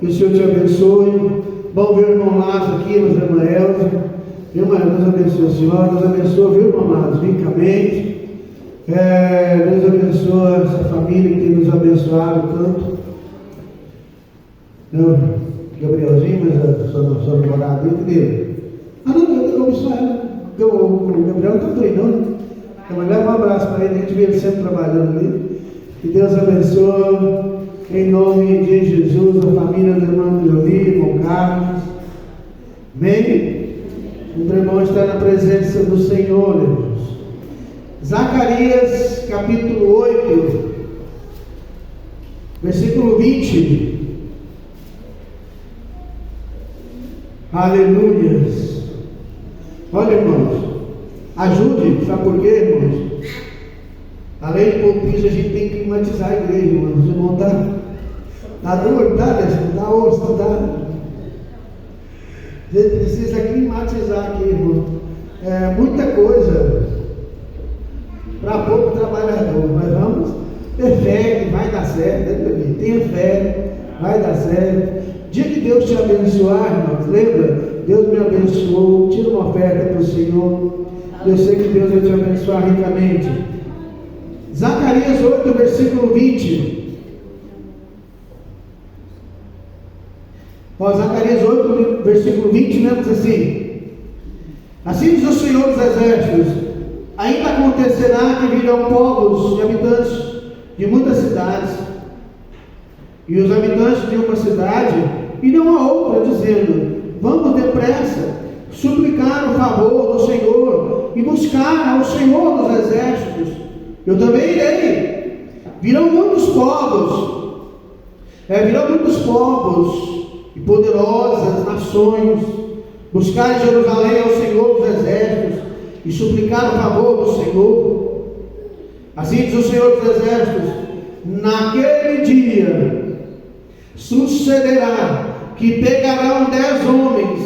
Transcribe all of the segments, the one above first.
Que o Senhor te abençoe. Bom ver o irmão Lázaro aqui, mas a irmã Elza. Irmã, Deus abençoe a senhora, Deus abençoe, viu, irmão Lázaro, ricamente. Deus abençoe essa família que tem nos abençoado tanto. Gabrielzinho, mas a sua namorada dele. Eu abençoe ela. O Gabriel não está doido, não. Mas leva um abraço para ele, a gente vê ele sempre trabalhando ali. Que Deus abençoe, em nome de Jesus, a família do irmão Leoni, irmão Carlos. Amém? O irmão está na presença do Senhor, irmãos. Zacarias, capítulo 8, versículo 20. Aleluias. Olha, irmãos, ajude, sabe por quê, irmãos? Além de pôr piso, a gente tem que climatizar a igreja, irmãos. Os irmãos tá duro, tá osso, tá. A gente precisa climatizar aqui, irmão. Muita coisa para pouco trabalhador, mas vamos ter fé que vai dar certo, né, bebê? Tenha fé, vai dar certo. Dia que Deus te abençoar, irmãos, lembra? Deus me abençoou, tira uma oferta para o Senhor. Eu sei que Deus vai te abençoar ricamente. Zacarias 8, versículo 20. Zacarias 8, versículo 20, né? Diz assim: assim diz o Senhor dos Exércitos: ainda acontecerá que virão povos e habitantes de muitas cidades, e os habitantes de uma cidade irão a outra, dizendo: vamos depressa suplicar o favor do Senhor e buscar ao Senhor dos Exércitos. Eu também irei. Virão muitos povos e poderosas nações buscar em Jerusalém ao Senhor dos Exércitos e suplicar o favor do Senhor. Assim diz o Senhor dos Exércitos: naquele dia sucederá que pegarão 10 homens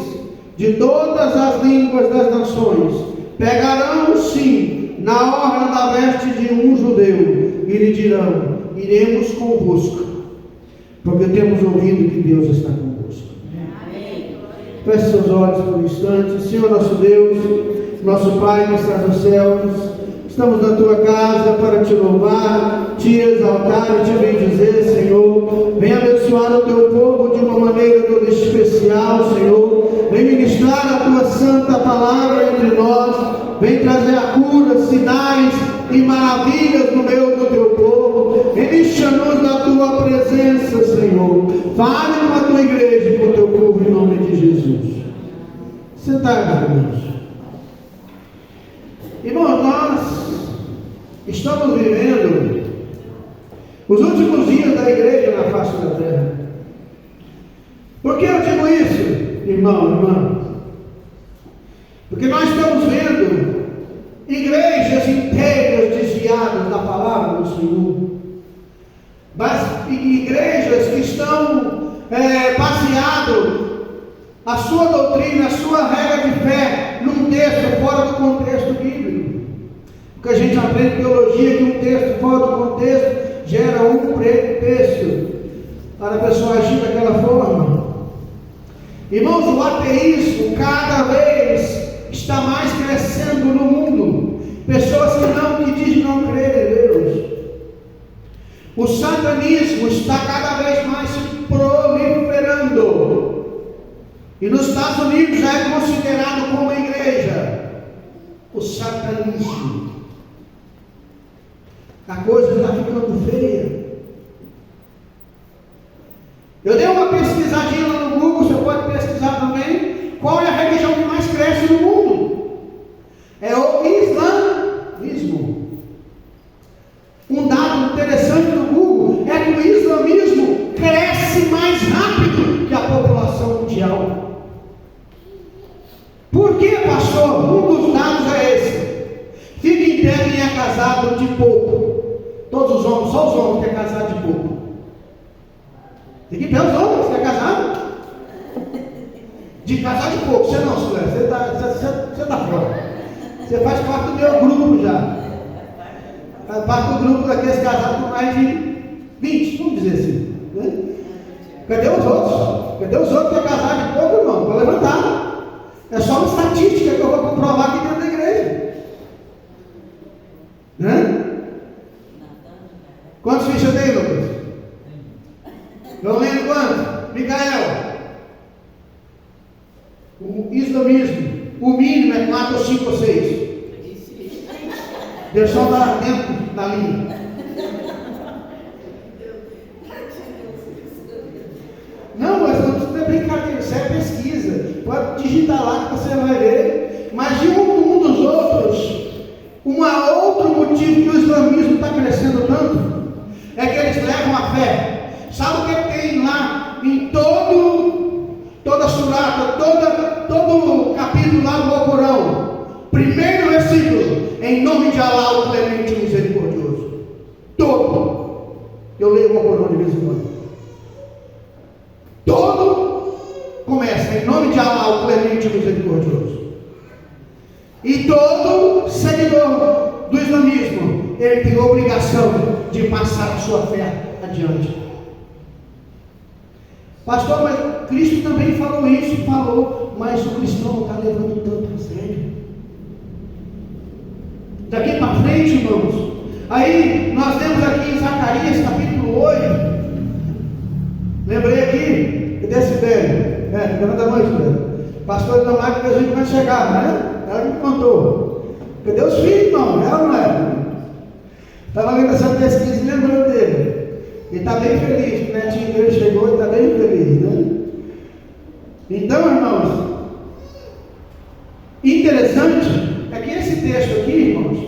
de todas as línguas das nações, pegarão sim na orla da veste de um judeu e lhe dirão: iremos convosco, porque temos ouvido que Deus está convosco. Feche seus olhos por um instante. Senhor nosso Deus, nosso Pai que estás nos céus, estamos na tua casa para te louvar, te exaltar e te bendizer, Senhor. Vem abençoar o teu povo de uma maneira toda especial, Senhor. Vem ministrar a tua santa palavra entre nós. Vem trazer a cura, sinais e maravilhas no meio do teu povo. Encha-nos da tua presença, Senhor. Fale com a tua igreja e com o teu povo em nome de Jesus. Sentados, irmãos. Irmãos, nós estamos vivendo os últimos dias da igreja na face da terra. Por que eu digo isso, irmão, irmã? Porque nós estamos vendo igrejas inteiras desviadas da palavra do Senhor, mas igrejas que estão baseadas a sua doutrina, a sua regra de fé num texto fora do contexto bíblico. Porque a gente aprende teologia que um texto fora do contexto gera um pretexto para a pessoa agir daquela forma. Irmãos, o ateísmo cada vez está mais crescendo no mundo. Pessoas que dizem não crer em Deus. O satanismo está cada vez mais se proliferando. E nos Estados Unidos já é considerado como igreja o satanismo. A coisa está ficando feia. Eu dei uma pesquisadinha lá no Google, você pode pesquisar também. Qual é a religião que mais cresce no mundo? É o islamismo. Um dado interessante do Google é que o islamismo cresce mais rápido que a população mundial. Por que, pastor? Um dos dados é esse. Fica em pé quem é casado de pouco. Todos os homens, só os homens que é casado de pouco. Fica em pé os homens, que é casado. De casar de pouco, você não, Silé, você está fora. Você faz parte do meu grupo já. Faz parte do grupo daqueles casados com mais de 20, vamos dizer assim. Né? Cadê os outros? Cadê os outros que é casar de pouco, irmão? Para levantar. É só uma estatística que eu vou comprovar aqui dentro da igreja. Né? Quantos fichas tem, Lucas? Não lembro quantos? Micael. O islamismo. O mínimo é 4 ou 5 ou 6. Deus só dá dentro da linha. Não, mas não é brincadeira, isso é pesquisa. Pode digitar lá que você vai ver. Mas de um dos outros, outro motivo que o islamismo está crescendo tanto é que eles levam a fé. Sabe o que tem lá em toda surata, todo capítulo lá do Alcorão? Primeiro versículo, em nome de Alá, o clemente e misericordioso. Todo. Eu leio o Alcorão de vez em quando. Todo começa em nome de Alá, o clemente e misericordioso. E todo seguidor do islamismo, ele tem a obrigação de passar a sua fé adiante. Pastor, mas Cristo também falou isso, falou, mas o cristão não está levando tanto a sério. Daqui para frente, irmãos, aí nós temos aqui em Zacarias capítulo 8, lembrei aqui, desse velho, levanta a mão, velho. Pastor da máquina que a gente vai chegar, né? Ela me contou. Cadê os filhos, irmão? Ela não é. Estava lendo essa pesquisa e lembrou dele. Ele está bem feliz, o netinho dele chegou e está bem feliz, né? Então, irmãos, interessante é que esse texto aqui, irmãos,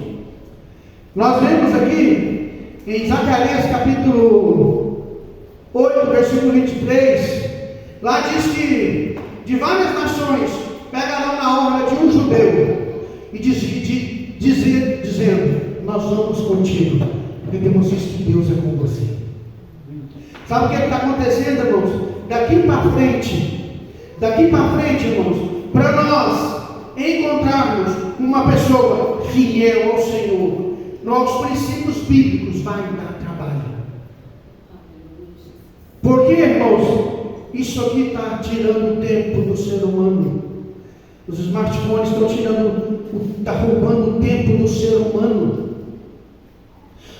nós vemos aqui em Zacarias capítulo 8, versículo 23, lá diz que de várias nações pegarão na honra de um judeu e dizendo, nós vamos contigo, porque temos visto que Deus é com você. Sabe o que está acontecendo, irmãos? Daqui para frente, irmãos, para nós encontrarmos uma pessoa fiel ao Senhor, nossos princípios bíblicos vai dar trabalho. Porque, irmãos, isso aqui está tirando o tempo do ser humano. Os smartphones está roubando o tempo do ser humano.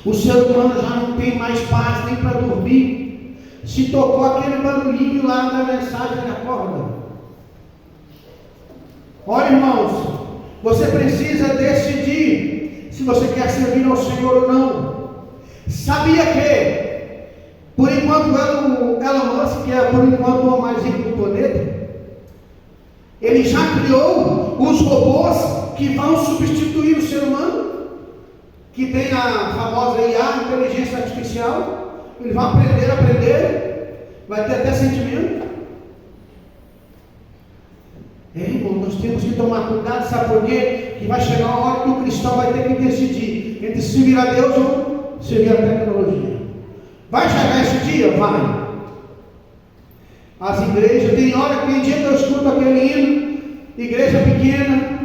O ser humano já não tem mais paz nem para dormir. Se tocou aquele barulhinho lá da mensagem, ele acorda. Olha, irmãos, você precisa decidir se você quer servir ao Senhor ou não. Sabia que, por enquanto, Elon Musk, que é por enquanto o homem mais rico do planeta, ele já criou os robôs que vão substituir o ser humano, que tem a famosa IA, inteligência artificial. Ele vai aprender, vai ter até sentimento. Irmão, nós temos que tomar cuidado, sabe por quê? Que vai chegar uma hora que o cristão vai ter que decidir entre servir a Deus ou servir a tecnologia. Vai chegar esse dia? Vai. As igrejas, tem dia que eu escuto aquele hino, igreja pequena,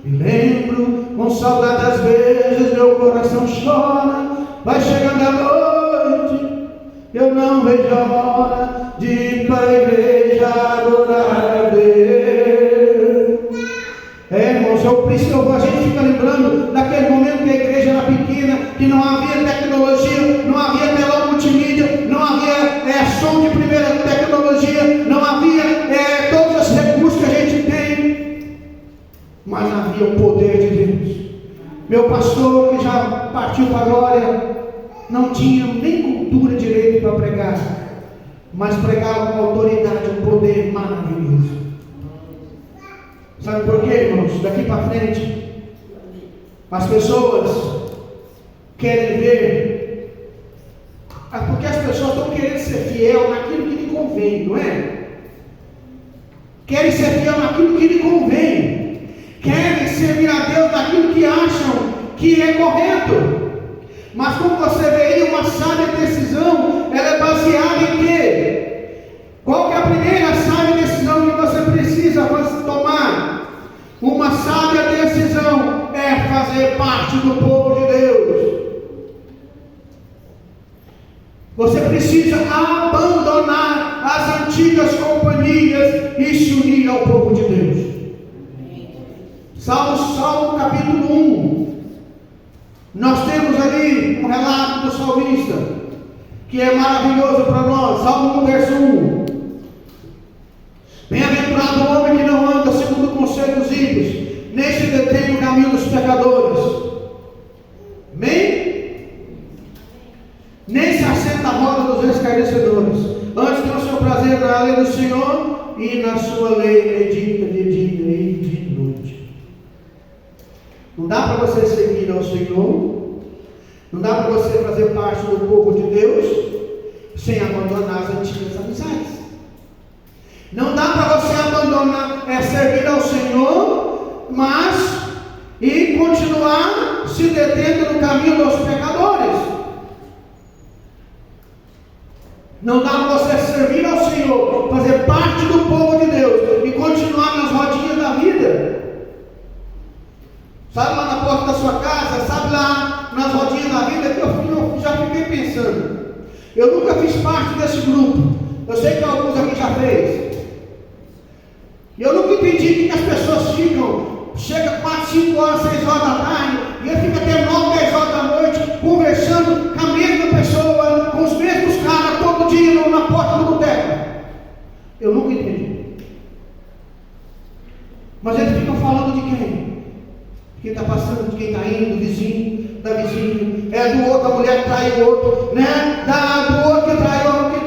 me lembro, com saudade às vezes, meu coração chora, vai chegando a noite, eu não vejo a hora de ir para a igreja adorar a Deus. Irmãos, a gente fica lembrando daquele momento que a igreja era pequena, que não havia tecnologia, não havia telão multimídia, não havia som de primeira tecnologia, não havia todos os recursos que a gente tem, mas havia o poder de Deus. Meu pastor, que já partiu para a glória, não tinha nem cultura direito para pregar, mas pregava com autoridade, um poder maravilhoso. Sabe por quê, irmãos? Daqui para frente, as pessoas querem ver, porque as pessoas estão querendo ser fiel naquilo que lhe convém, não é? Querem ser fiel naquilo que lhe convém, querem servir a Deus naquilo que acham que é correto. Mas como você vê aí, uma sábia decisão, ela é baseada em quê? Qual que é a primeira sábia decisão que você precisa tomar? Uma sábia decisão é fazer parte do povo de Deus. Você precisa abandonar as antigas companhias e se unir ao povo de Deus. Salmo capítulo 1. Nós temos ali um relato do salmista, que é maravilhoso para nós. Salmo 1, verso 1. Bem-aventurado o homem que não anda segundo o conselho dos ímpios, nem se detém no caminho dos pecadores. Amém? Nem se assenta à roda dos escarnecedores. Antes tem o seu prazer na lei do Senhor, e na sua lei medita de dia e de noite. Não dá para você seguir ao Senhor, não dá para você fazer parte do povo de Deus sem abandonar as antigas amizades. Não dá para você abandonar, servir ao Senhor, mas e continuar se detendo no caminho dos pecadores. Não dá para você servir ao Senhor, fazer parte do povo de Deus e continuar nas rodinhas da vida. Sabe lá na porta da sua casa, sabe lá nas rodinhas da vida, que eu já fiquei pensando. Eu nunca fiz parte desse grupo. Eu sei que alguns aqui já fez. E eu nunca entendi que as pessoas chega 4, 5 horas, 6 horas da tarde, e eu fico até 9, 10 horas da noite, conversando com a mesma pessoa, com os mesmos caras, todo dia na porta do boteco. Eu nunca entendi. Mas eles ficam falando de quem? De quem está passando, de quem está indo, do vizinho, da vizinha, do outro, a mulher que trai o outro, né? Do outro que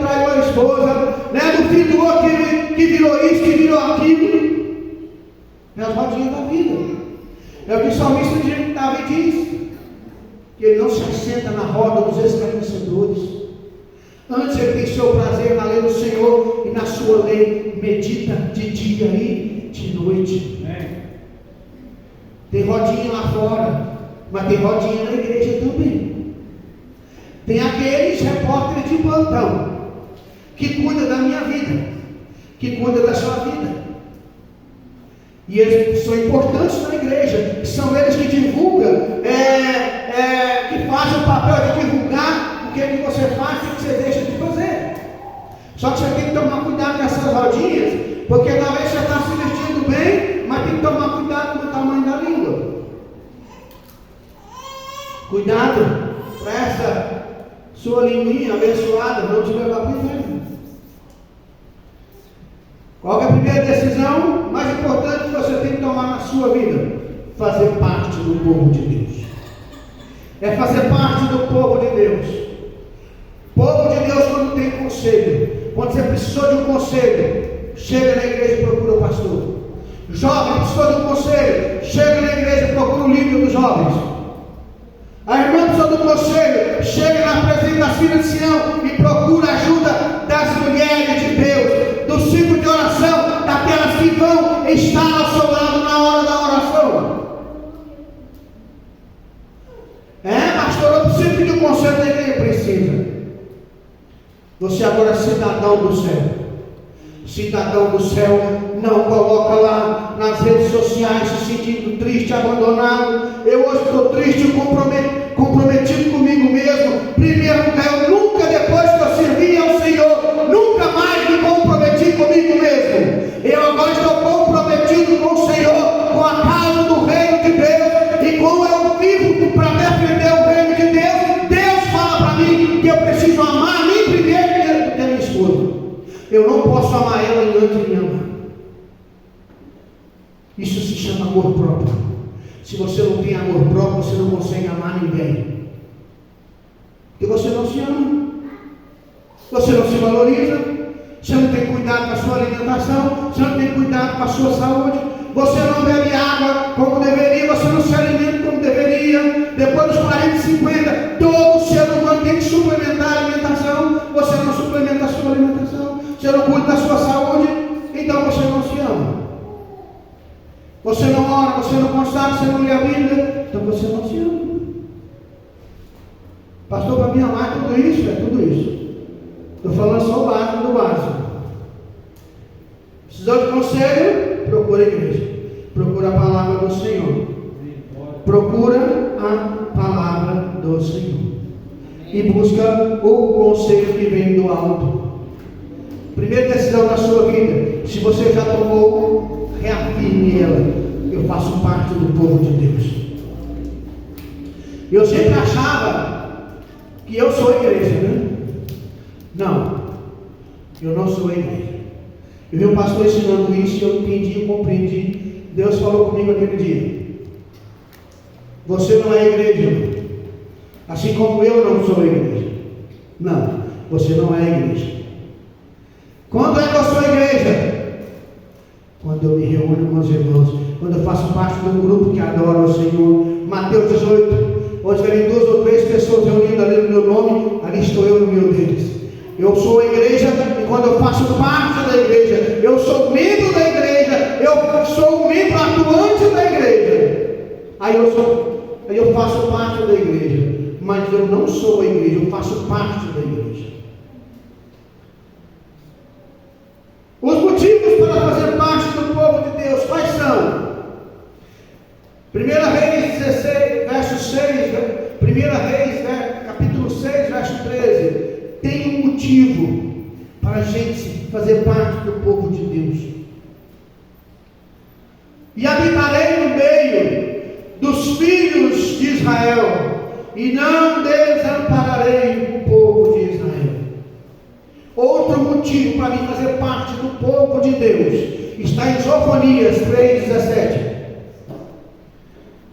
traiu a esposa, né? Do filho do outro que virou isso, que virou aquilo. É as rodinhas da vida. É o que o salmista Davi diz, que ele não se assenta na roda dos escarnecedores. Antes ele tem seu prazer na lei do Senhor, e na sua lei medita de dia e de noite. Tem rodinha lá fora, mas tem rodinha na igreja também. Tem aqueles repórteres de plantão que cuidam da minha vida, que cuidam da sua vida. E eles são importantes na igreja, são eles que divulgam, que fazem o papel de divulgar o que você faz e o que você deixa de fazer. Só que você tem que tomar cuidado com essas rodinhas, porque talvez você está se vestindo bem, mas tem que tomar cuidado com o tamanho da língua. Cuidado para essa sua linguinha abençoada não te levar para o inferno. Qual é a primeira decisão mais importante que você tem que tomar na sua vida? Fazer parte do povo de Deus. É fazer parte do povo de Deus. Povo de Deus, quando tem conselho, quando você precisou de um conselho, chega na igreja e procura o pastor. Jovem precisou de um conselho, chega na igreja e procura o líder dos jovens. A irmã precisou de um conselho, chega na presença das filhas de Sião e procura a ajuda das mulheres de Deus, do ciclo de oração, daquelas que vão estar ao seu lado na hora da oração. Pastor, eu preciso pedir um conselho da igreja. Precisa. Você agora é cidadão do céu. Cidadão do céu, não coloca lá nas redes sociais se sentindo triste, abandonado. Eu hoje estou triste, comprometido comigo mesmo. Primeiro lugar, eu nunca, depois que eu servi ao Senhor, nunca mais me comprometi comigo mesmo. Eu agora estou comprometido com o Senhor, com a causa do reino de Deus, e como eu vivo para defender o reino de Deus. Deus fala para mim que eu preciso amar a mim primeiro do que a minha esposa. Eu não posso amar ela antes de me amar. Isso se chama amor próprio. Se você não tem amor próprio, você não consegue amar ninguém. Porque você não se ama, você não se valoriza, você não tem cuidado com a sua alimentação, você não tem cuidado com a sua saúde, você não bebe água como deveria, você não se alimenta como deveria. Depois dos 40, 50, todo ser humano tem que suplementar a alimentação. Você não suplementa a sua alimentação, você não cuida da sua saúde, então você não se ama. Você não ora, você não consagra, você não lê a Bíblia, então você não se ama. Pastor, para me amar é tudo isso? É tudo isso. Estou falando só o básico do básico. Precisou de conselho? Procura a igreja. Procura a palavra do Senhor. Procura a palavra do Senhor. E busca o conselho que vem do alto. Primeira decisão na sua vida, se você já tomou, reafirme ela: eu faço parte do povo de Deus. Eu sempre achava que eu sou a igreja, né? Não, eu não sou a igreja. Eu vi um pastor ensinando isso e eu entendi e compreendi. Deus falou comigo aquele dia: você não é a igreja, assim como eu não sou a igreja. Não, você não é a igreja. Quando é que eu sou a igreja? Quando eu me reúno com os irmãos, quando eu faço parte do grupo que adora o Senhor. Mateus 18, onde tiverem 2 ou 3 pessoas reunidas ali no meu nome, ali estou eu no meio deles. Eu sou a igreja, e quando eu faço parte da igreja, eu sou membro da igreja, eu sou um membro atuante da igreja. Aí eu faço parte da igreja, mas eu não sou a igreja, eu faço parte da igreja. Os motivos para fazer parte do povo de Deus, quais são? 1 Reis 16, verso 6, 1 Reis, capítulo 6, verso 13. Tem um motivo para a gente fazer parte do povo de Deus. E habitarei no meio dos filhos de Israel, e não desampararei o povo de Israel. Outro motivo para mim fazer parte do povo de Deus está em Zofonias 3,17.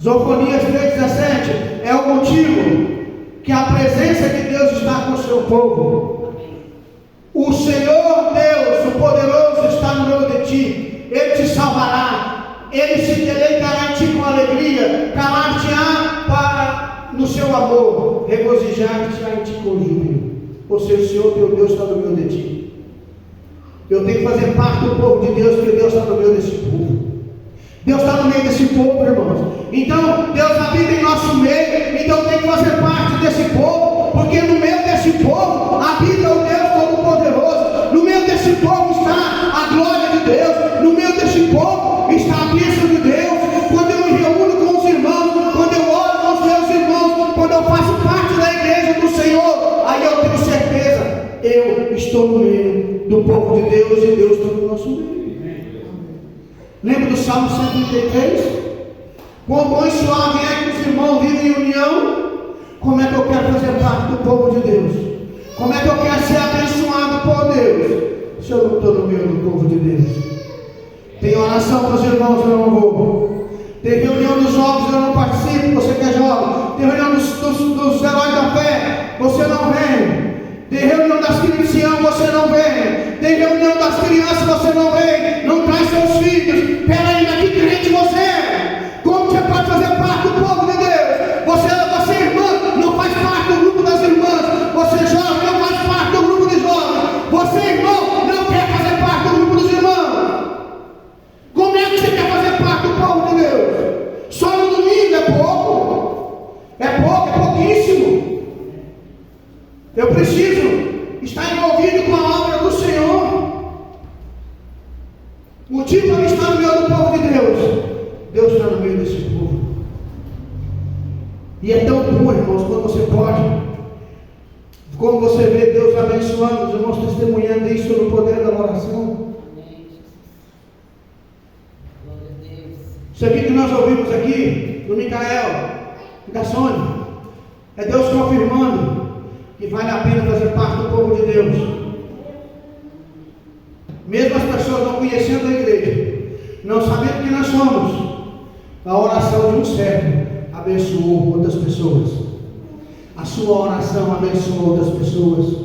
Zofonias 3,17 é o motivo que a presença de Deus está com o seu povo. O Senhor Deus, o poderoso, está no meio de ti. Ele te salvará. Ele se deleitará em ti com alegria. Calar-te-á no seu amor. Regozijar-te-á em ti com júbilo. Ou seja, o Senhor teu Deus está no meio de ti. Eu tenho que fazer parte do povo de Deus, porque Deus está no meio desse povo. Deus está no meio desse povo, irmãos. Então, Deus habita em nosso meio. Então, eu tenho que fazer parte desse povo, porque no meio desse povo habita o Deus Todo-Poderoso. No meio desse povo está a glória de Deus. No meio desse povo está a bênção de Deus. Quando eu me reúno com os irmãos, quando eu oro com os meus irmãos, quando eu faço parte da igreja do Senhor, aí eu tenho certeza, eu estou no meio do povo de Deus e Deus está no nosso meio. Lembra do Salmo 133? Quão bom e suave é que os irmãos vivem em união. Como é que eu quero fazer parte do povo de Deus? Como é que eu quero ser abençoado por Deus, se eu não estou no meio do povo de Deus? Tem oração para os irmãos, eu não vou. Tem reunião dos jovens, eu não participo, você que é jovem. Tem reunião dos heróis da fé, você não vem. Tem reunião das crianças, você não vem. Tem reunião das crianças, você não vem. Não traz seus filhos. Peraí, mas que crente você é? Como você pode fazer parte do povo de Deus? Você irmã, não faz parte do grupo das irmãs. Você jovem, não faz parte do grupo de jovens. Você irmão, não quer fazer parte do grupo dos irmãos. Como é que você quer fazer parte do povo de Deus? Só no domingo é pouco. É pouco, é pouquíssimo. Eu preciso estar envolvido com a obra do Senhor. O motivo para estar no meio do povo de Deus, Deus está no meio desse povo. E é tão bom, irmãos, quando você pode, como você vê Deus abençoando, os irmãos testemunhando isso no poder da oração. Isso aqui que nós ouvimos aqui, do Micael e da Sônia, é Deus confirmando que vale a pena fazer parte do povo de Deus. Mesmo as pessoas não conhecendo a igreja, não sabendo que nós somos, a oração de um servo abençoou outras pessoas. A sua oração abençoou outras pessoas.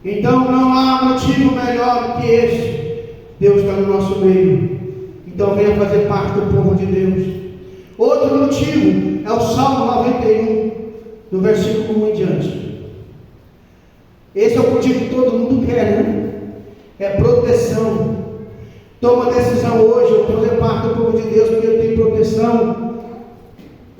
Então não há motivo melhor que este. Deus está no nosso meio. Então venha fazer parte do povo de Deus. Outro motivo é o Salmo 91, do versículo 1 em diante. Esse é o motivo que todo mundo quer, né? É proteção. Toma a decisão hoje, eu vou fazer parte do povo de Deus, porque ele tem proteção.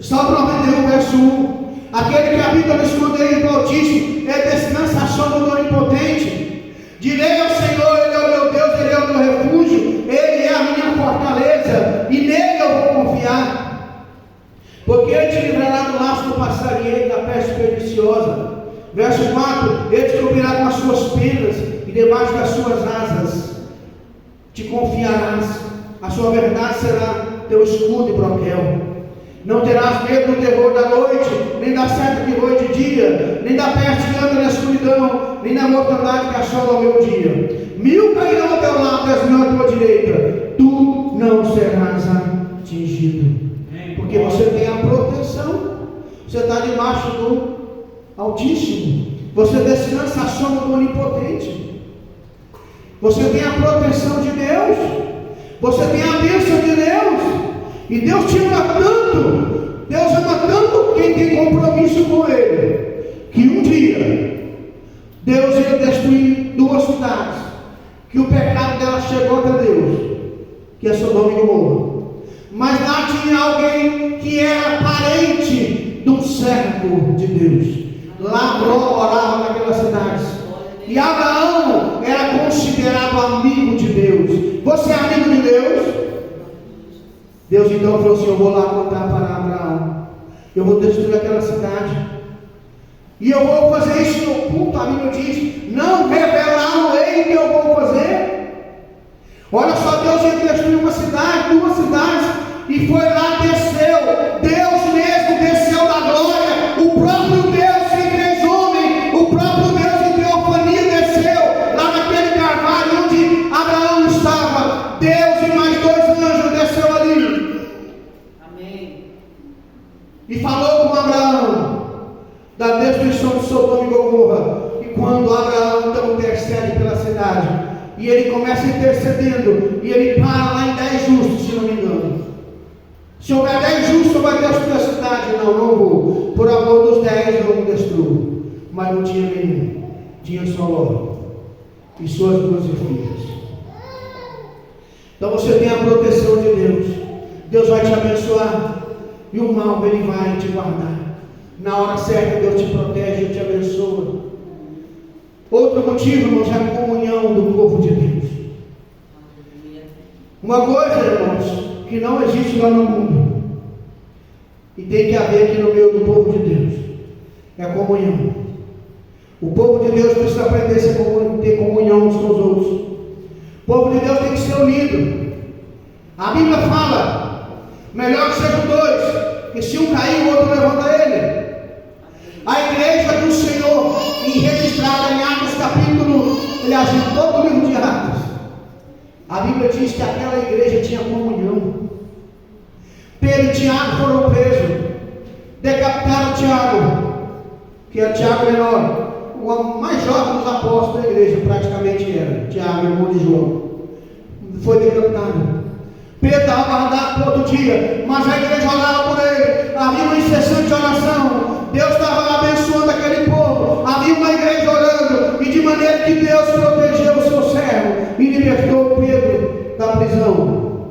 Salmo 91, verso 1. Aquele que habita no esconderijo do Altíssimo, ele descansa à sombra do Onipotente. Direi ao Senhor, Ele é o meu Deus, Ele é o meu refúgio, Ele é a minha fortaleza, e nele eu vou confiar. Porque Ele te livrará do laço do passarinheiro e da peste perniciosa. Verso 4, Ele te cobrirá com as suas penas, e debaixo das suas asas te confiarás. A sua verdade será teu escudo e broquel. Não terás medo do terror da noite, nem da seta que voa de dia, nem da peste que anda na escuridão, nem da mortandade que assola ao meu dia. 1000 cairão ao teu lado, 10.000 à tua direita, tu não serás atingido. Porque você tem a proteção. Você está debaixo do Altíssimo. Você descansa a sombra do Onipotente. Você tem a proteção de Deus. Você tem a bênção de Deus. E Deus te ama tanto. Deus ama tanto quem tem compromisso com Ele, que um dia Deus ia destruir 2 cidades, que o pecado dela chegou até Deus, que é Sodoma e Gomorra. Mas lá tinha alguém que era parente de um servo de Deus. Lá morava naquelas cidades. E Abraão era considerado amigo de Deus. Você é amigo de Deus? Deus então falou assim: eu vou lá contar para Abraão. Eu vou destruir aquela cidade. E eu vou fazer isso no oculto. A Bíblia diz: não revelar-o-ei que eu vou fazer. Olha só, Deus ia destruir uma cidade, 2 cidades. E foi lá, desceu. Deus mesmo desceu da glória. O próprio Deus se fez homem. O próprio Deus em teofania desceu lá naquele carvalho onde Abraão estava. Deus e mais 2 anjos desceu ali. Amém. E falou com Abraão da destruição de Sodoma e Gomorra. E quando Abraão então intercede pela cidade, e ele começa intercedendo, e ele para lá em 10 justos, se não me engano. Se houver 10 justos, eu vou destruir a cidade. Não vou. Por amor dos 10 eu não destruo. Mas não tinha nenhum. Tinha só Ló e suas 12 filhas. Então você tem a proteção de Deus. Deus vai te abençoar. E o mal ele vai te guardar. Na hora certa Deus te protege e te abençoa. Outro motivo, irmãos, é a comunhão do povo de Deus. Uma coisa, irmãos, que não existe lá no mundo e tem que haver aqui no meio do povo de Deus, é a comunhão. O povo de Deus precisa aprender a ter comunhão uns com os outros. O povo de Deus tem que ser unido. A Bíblia fala: melhor que sejam 2, que se um cair, o outro levanta ele. A igreja do Senhor, registrada em Atos capítulo, aliás, em todo o livro de Atos, a Bíblia diz que aquela igreja tinha comunhão. Pedro e Tiago foram presos, decapitaram Tiago, que era Tiago menor, o mais jovem dos apóstolos da igreja, praticamente era Tiago, irmão de João. Foi decapitado. Pedro estava guardado para outro dia, mas a igreja orava por ele. Havia uma incessante oração. Deus estava abençoando aquele povo. Havia uma igreja orando, e de maneira que Deus protegeu o seu servo e libertou Pedro da prisão.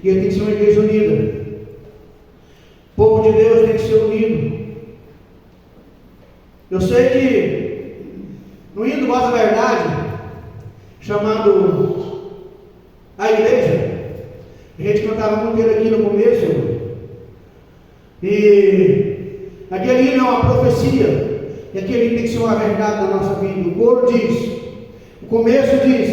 E ele tem que ser uma igreja unida. O povo de Deus tem que ser unido. Eu sei que no hino Voz da Verdade, chamado A Igreja, a gente cantava muito ele aqui no começo, e aquele hino é uma profecia, e aquele hino tem que ser uma verdade na nossa vida. O coro diz, o começo diz: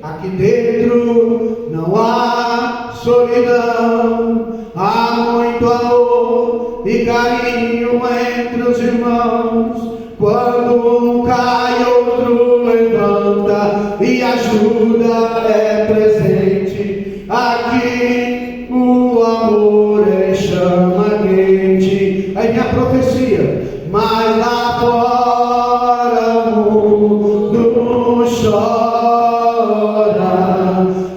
aqui dentro não há solidão, há muito amor e carinho entre os irmãos. Quando um cai, outro levanta, e ajuda é presente. Aqui o amor é chama quente. Aí vem a profecia: mas lá fora o mundo chora,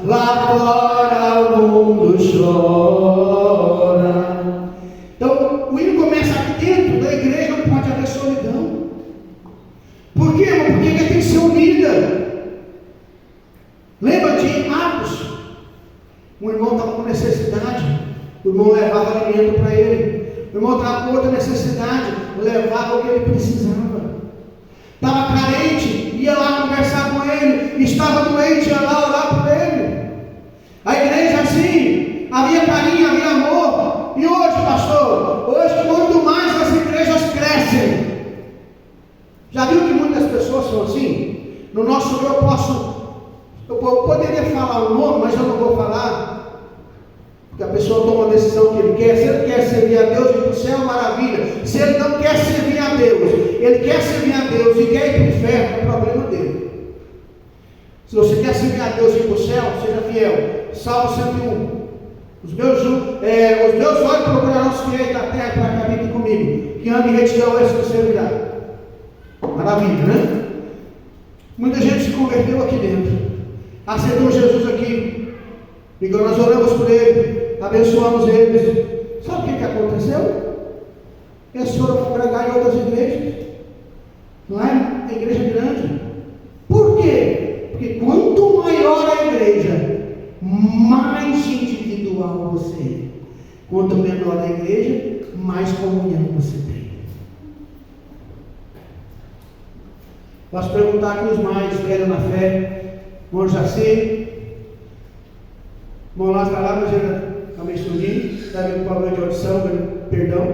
lá fora o mundo chora. Então o hino começa aqui dentro da igreja. Não pode haver solidão. Por quê, irmão? Porque ela tem que ser unida. Lembra de Atos? Um irmão estava com necessidade, o irmão levava alimento para ele. O irmão estava com outra necessidade, levava o que ele precisava. Estava carente, ia lá conversar com ele. Estava doente, ia lá orar por ele. A igreja assim, havia carinho, havia amor. E hoje, pastor, hoje quanto mais as igrejas crescem. Já viu que muitas pessoas são assim? No nosso pastor, eu poderia falar o nome, mas eu não vou falar, porque a pessoa toma a decisão que ele quer. Se ele quer servir a Deus e ir para o céu, maravilha. Se ele não quer servir a Deus, ele quer servir a Deus e quer ir para o inferno, é o problema dele. Se você quer servir a Deus e ir para o céu, seja fiel. Salmo 101. Os meus olhos procurarão os fiéis da terra para que habitem comigo. Que ande em retidão, esse que servirá. Maravilha, né? Muita gente se converteu aqui dentro. Aceitou Jesus aqui. E nós oramos por ele. Abençoamos eles. Sabe o que aconteceu? Eles foram congregar em outras igrejas. Não é? A igreja grande. Por quê? Porque quanto maior a igreja, mais individual você é. Quanto menor a igreja, mais comunhão você tem. Posso perguntar aqui os mais velhos na fé, irmão Jaci, irmão lá está lá, mas ele está meio surdinho, está com problema de audição, perdão.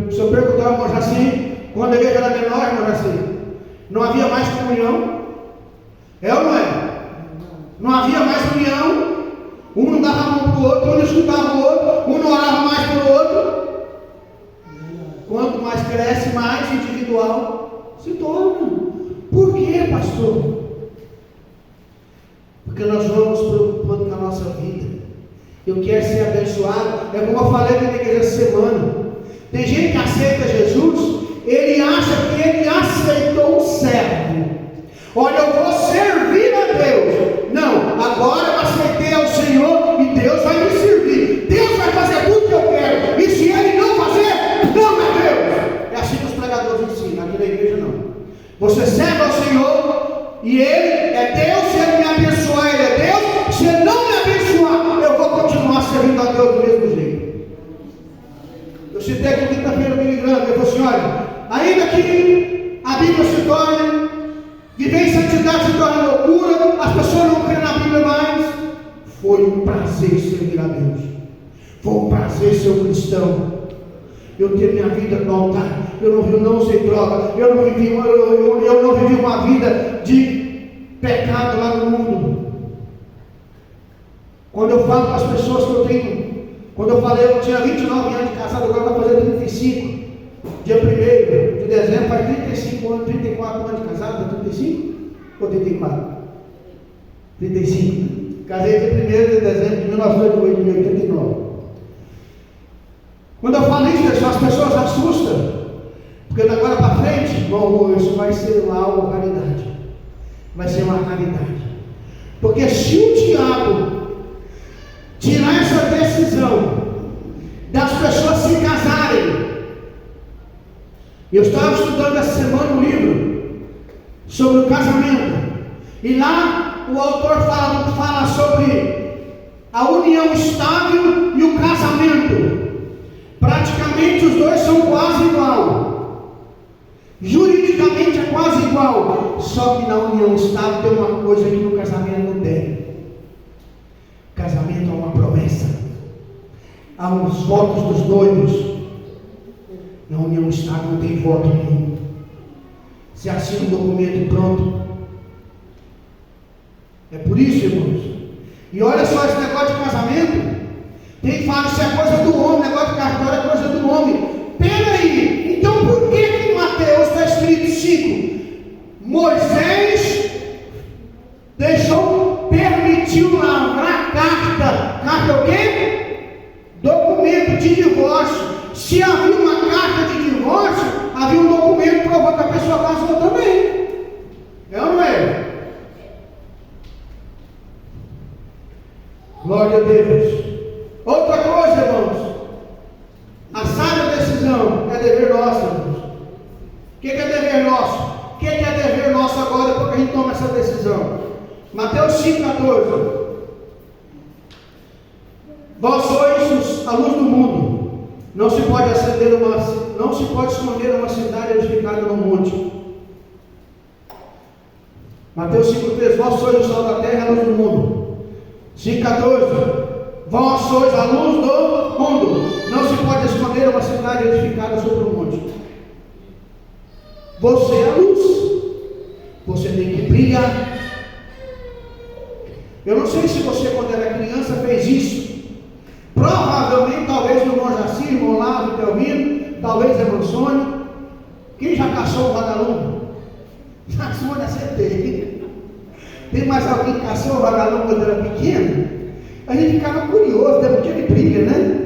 Se eu perguntar ao irmão Jaci, quando a igreja era menor, irmão Jaci, não havia mais comunhão? É ou não é? Não havia mais união. Um não dava a mão para o outro, um não escutava o outro, um não orava mais para o outro. Quanto mais cresce, mais individual se torna. Por quê, pastor? Porque nós vamos preocupando com a nossa vida. Eu quero ser abençoado. É como eu falei na igreja essa semana. Tem gente que aceita Jesus, ele acha que ele aceitou o servo. Olha, eu vou servir a Deus. Não, agora eu aceitei ao Senhor e Deus vai me servir. Deus vai fazer tudo que eu quero. E se Ele não fazer, não é Deus. É assim que os pregadores ensinam. Aqui na igreja não. Você serve ao Senhor e Ele é Deus. Se Ele me abençoar, Ele é Deus. Se Ele não me abençoar, eu vou continuar servindo a Deus do mesmo jeito. Eu citei aqui quinta-feira o Billy Graham. Eu falei assim, olha, ainda que a Bíblia se torne, viver em santidade se torna loucura, as pessoas não creem na Bíblia mais. Foi um prazer servir a Deus. Foi um prazer ser um cristão. Eu ter minha vida no altar. Eu não usei droga. Eu não vivi uma vida de pecado lá no mundo. Quando eu falo para as pessoas que eu tenho, quando eu falei, eu tinha 29 anos de casado, agora vai fazer 35. Dia 1º de dezembro, faz 35 anos, 34 anos de casado, 35 ou 34? 35. Casei dia 1º de dezembro de 1989. Quando eu falo isso, as pessoas assustam, porque da agora para frente, bom, isso vai ser uma raridade. Vai ser uma raridade. Porque se o diabo tirar essa decisão das pessoas se casarem, eu estava estudando essa semana um livro sobre o casamento. E lá o autor fala sobre a união estável e o casamento. Praticamente os dois são quase igual. Juridicamente é quase igual. Só que na união estável tem uma coisa que no casamento não tem. Casamento é uma promessa. Há os votos dos noivos. Na união estável não tem voto nenhum. Se assina um documento e pronto. É por isso, irmãos. E olha só esse negócio de casamento. Tem que falar, isso é coisa do homem, negócio de cartório é coisa do homem. Peraí, então por que em Mateus está escrito 5? Moisés permitiu lavrar carta. Carta é o quê? Documento de divórcio. Se havia uma carta de divórcio, havia um documento provando que a pessoa casou também. É ou não é? Glória a Deus. Outra coisa, irmãos. A sábia decisão é dever nosso, irmãos. O que é dever nosso? O que é dever nosso agora depois que a gente toma essa decisão? Mateus 5,14. Vós sois a luz do mundo. Não se pode esconder uma cidade edificada no monte. Mateus 5,13. Vós sois o sal da terra e a luz do mundo. 5,14. Vós sois a luz do mundo. Não se pode esconder uma cidade edificada sobre um monte. Você é a luz. Você tem que brilhar. Eu não sei se você, quando era criança, fez isso. Provavelmente, talvez o irmão Jaci, irmão Lázaro, Telvino, talvez irmão Sônia. Quem já caçou o vagalume? Na Sônia você tem. Tem mais alguém que caçou o vagalume quando era pequeno? A gente ficava curioso, né? Porque ele brilha, né?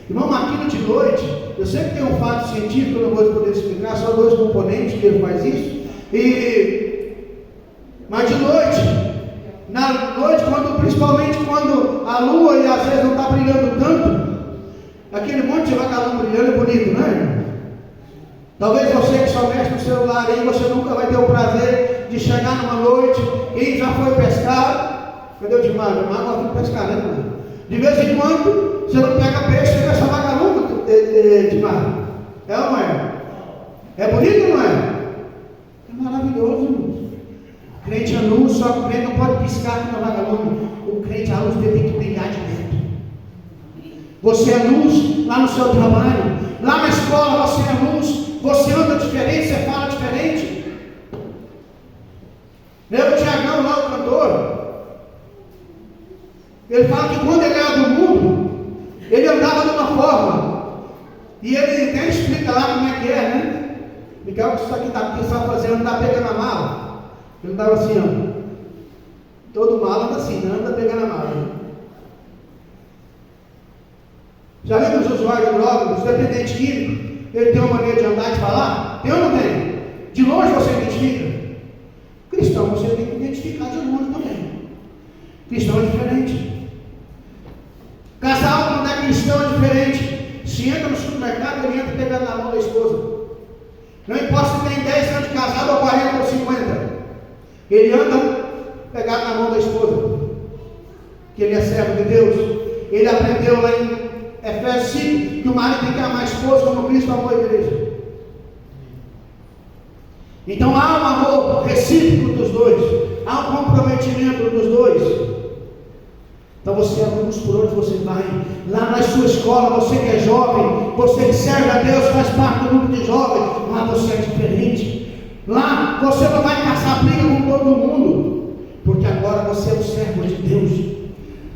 Irmão Marquinhos, de noite, eu sei que tem um fato científico, eu não vou poder explicar, só 2 componentes que ele faz isso. Mas de noite, na noite, principalmente quando a lua e às vezes não está brilhando tanto, aquele monte de vagalume brilhando é bonito, não é? Talvez você que só mexe no celular aí, você nunca vai ter o prazer de chegar numa noite. Quem já foi pescar? Cadê o Dimar? O Dimar gosta de pescar, né, irmão? De vez em quando, você não pega peixe, você essa vagalume, Dimar. É ou não é? É bonito ou não é? É maravilhoso, irmão. O crente é luz, só que o crente não pode piscar aqui na vagalume. O crente, a luz dele tem que brilhar de dentro. Você é luz lá no seu trabalho, lá na escola você é luz. Você anda diferente, você fala diferente. O Tiagão lá, o cantor, ele fala que quando ele era do mundo, ele andava de uma forma. E ele até explica lá como é que é, né? Miguel, que isso aqui está fazendo, ele está pegando a mala. Ele andava assim, ó. Todo mala anda assim, não anda pegando a mala. Já viu os usuários de drogas, os dependentes químicos? Ele tem uma maneira de andar e de falar? Tem ou não tem? De longe você identifica. Cristão você tem que identificar de longe também. Cristão é diferente. Casal, quando é cristão, é diferente. Se entra no supermercado, ele entra pegando na mão da esposa. Não importa se tem 10 anos de casado ou 40 ou 50. Ele anda pegado na mão da esposa. Que ele é servo de Deus. Ele aprendeu lá em Efésios 5 que o marido tem que amar a esposa como Cristo amou a igreja. Então há um amor recíproco dos dois. Há um comprometimento dos dois. Então você é luz por onde você vai. Lá na sua escola, você que é jovem, você que serve a Deus, faz parte do grupo de jovens. Lá você é diferente. Lá você não vai caçar briga com todo mundo, porque agora você é um servo de Deus.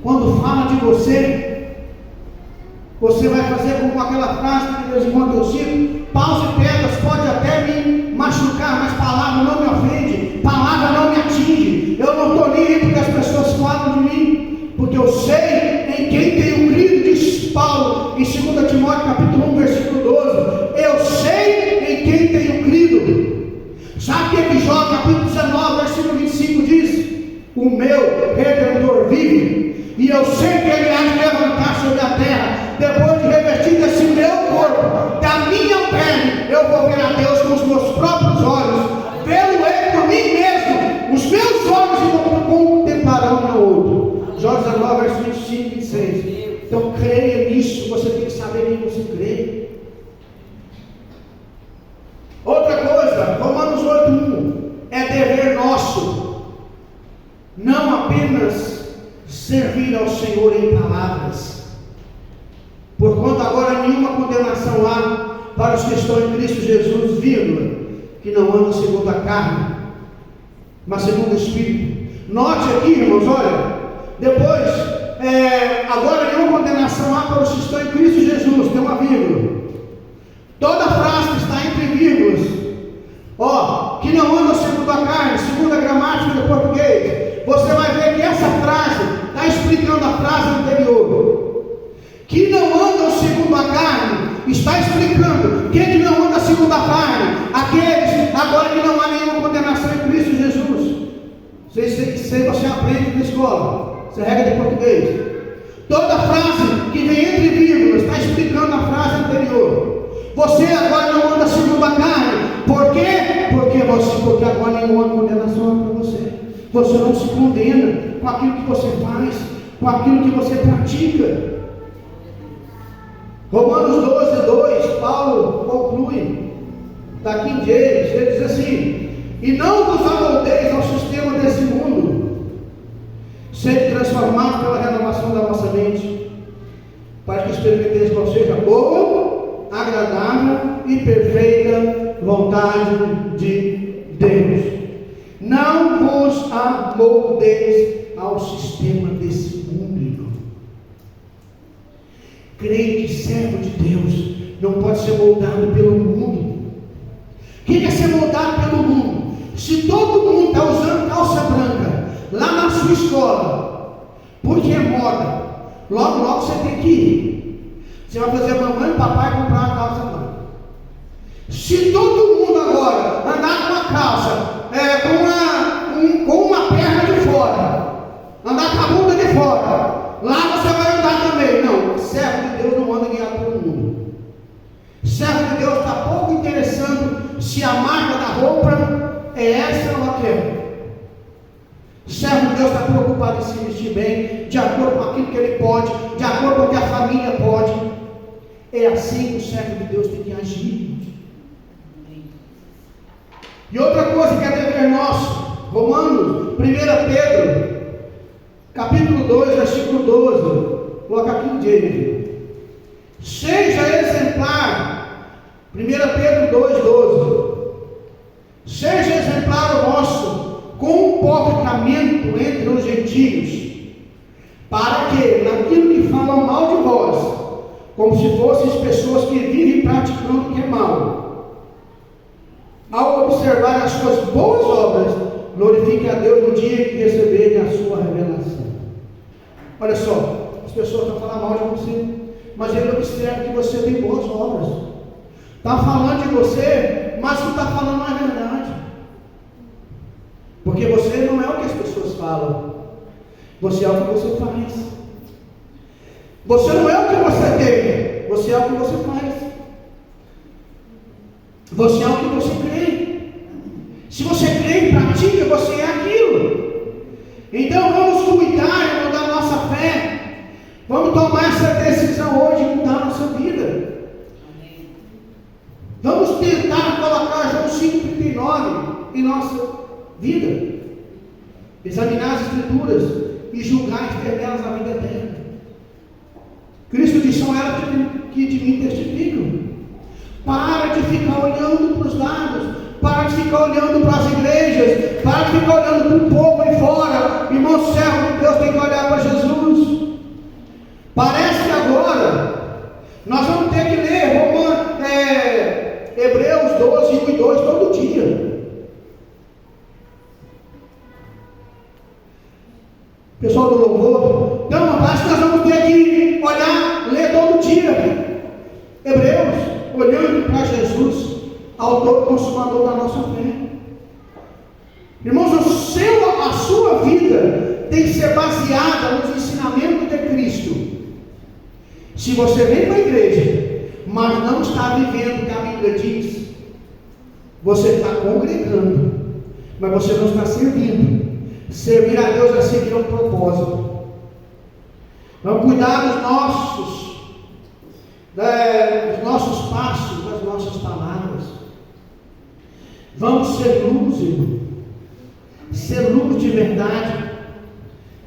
Quando fala de você, você vai fazer como aquela frase que de vez em quando eu cito: paus e pedras pode até me machucar, mas palavra não me ofende, palavra não me atinge. Eu não estou nem aí porque as pessoas falam de mim, porque eu sei em quem tenho crido, diz Paulo em 2 Timóteo capítulo 1, versículo 12. Eu sei em quem tenho crido. Sabe o que Jó capítulo 19, versículo 25 diz? O meu Redentor vive, e eu sei que ele há de levantar sobre a terra. Depois de revestir desse meu corpo, da minha pele, eu vou ver a Deus com os meus próprios olhos, vê-lo ele por mim mesmo. Os meus olhos contemplarão um ao outro. Jó 19, verso 25 e 26. Então creia nisso, você tem que saber em quem você crê. Outra coisa, Romanos 8:1, é dever nosso não apenas servir ao Senhor em palavras, porquanto agora nenhuma condenação há para os que estão em Cristo Jesus, vírgula, que não andam segundo a carne, mas segundo o Espírito. Note aqui, irmãos, olha, depois, agora nenhuma condenação há para os que estão em Cristo Jesus, tem uma vírgula. Toda frase que está entre vírgulas, que não andam segundo a carne, segundo a gramática do português, você vai ver que essa frase está explicando a frase anterior. Que não andam segundo a carne, está explicando quem que não anda segundo a carne, aqueles agora que não há nenhuma condenação em Cristo Jesus. Você aprende na escola, você é regra de português. Toda frase que vem entre vírgulas está explicando a frase anterior. Você agora não anda segundo a carne. Por quê? Porque agora nenhuma condenação é para você. Você não se condena com aquilo que você faz, com aquilo que você pratica. Romanos 12:2, Paulo conclui, daqui em James, ele diz assim: e não vos amoldeis ao sistema desse mundo, sede transformados pela renovação da vossa mente, para que experimenteis qual seja boa, agradável e perfeita vontade de Deus. Não vos amoldeis ao sistema desse mundo, irmão. Crente, servo de Deus, não pode ser moldado pelo mundo. O que é ser moldado pelo mundo? Se todo mundo está usando calça branca lá na sua escola, porque é moda, logo você tem que ir. Você vai fazer a mamãe e o papai comprar uma calça branca. Se todo mundo agora andar com uma calça com uma perna de fora, andar com a bunda de fora, lá você vai andar também. Não, servo de Deus não anda guiado pelo mundo. Servo de Deus está pouco interessando se a marca da roupa é essa ou aquela. Servo de Deus está preocupado em se vestir bem, de acordo com aquilo que ele pode, de acordo com o que a família pode. É assim que o servo de Deus tem que agir. E outra coisa que é dever nosso, Romanos, 1 Pedro, capítulo 2, versículo 12, coloca aqui o James. Seja exemplar, 1 Pedro 2,12. Seja exemplar o vosso comportamento entre os gentios, para que, naquilo que falam mal de vós, como se fosseis pessoas que vivem praticando o que é mal, ao observar as suas boas obras, glorifique a Deus no dia que receberem a sua revelação. Olha só, as pessoas estão falando mal de você, mas ele observa que você tem boas obras. Está falando de você, mas o que está falando não é verdade. Porque você não é o que as pessoas falam, você é o que você faz. Você não é o que você tem, você é o que você faz. Você é o que você crê. Se você crê e pratica, você é aquilo. Então vamos cuidar, irmão, da nossa fé. Vamos tomar essa decisão hoje de mudar a nossa vida. Vamos tentar colocar João 5,39 em nossa vida. Examinar as Escrituras e julgar e ter nelas a vida eterna. Cristo disse: são elas que de mim testificam. Para de ficar olhando para os lados, para de ficar olhando para as igrejas, para de ficar olhando para o povo aí fora. Irmão, servo de Deus tem que olhar para Jesus. Parece que agora nós vamos ter que ler Hebreus 12, 1 e 2 todo dia. Pessoal do louvor, então parece que nós vamos ter que olhar, ler todo dia Hebreus, olhando para Jesus, autor e consumador da nossa fé. Irmãos, a sua vida tem que ser baseada nos ensinamentos de Cristo. Se você vem para a igreja, mas não está vivendo o que a Bíblia diz, você está congregando, mas você não está servindo. Servir a Deus é seguir um propósito. Vamos cuidar dos nossos passos, das nossas palavras. Vamos ser luz, irmão. Ser luz de verdade,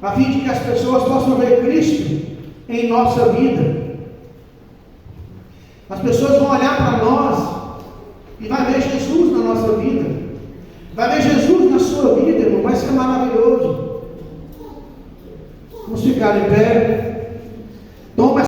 a fim de que as pessoas possam ver Cristo em nossa vida. As pessoas vão olhar para nós e vai ver Jesus na nossa vida. Vai ver Jesus na sua vida, irmão. Vai ser maravilhoso. Vamos ficar em pé.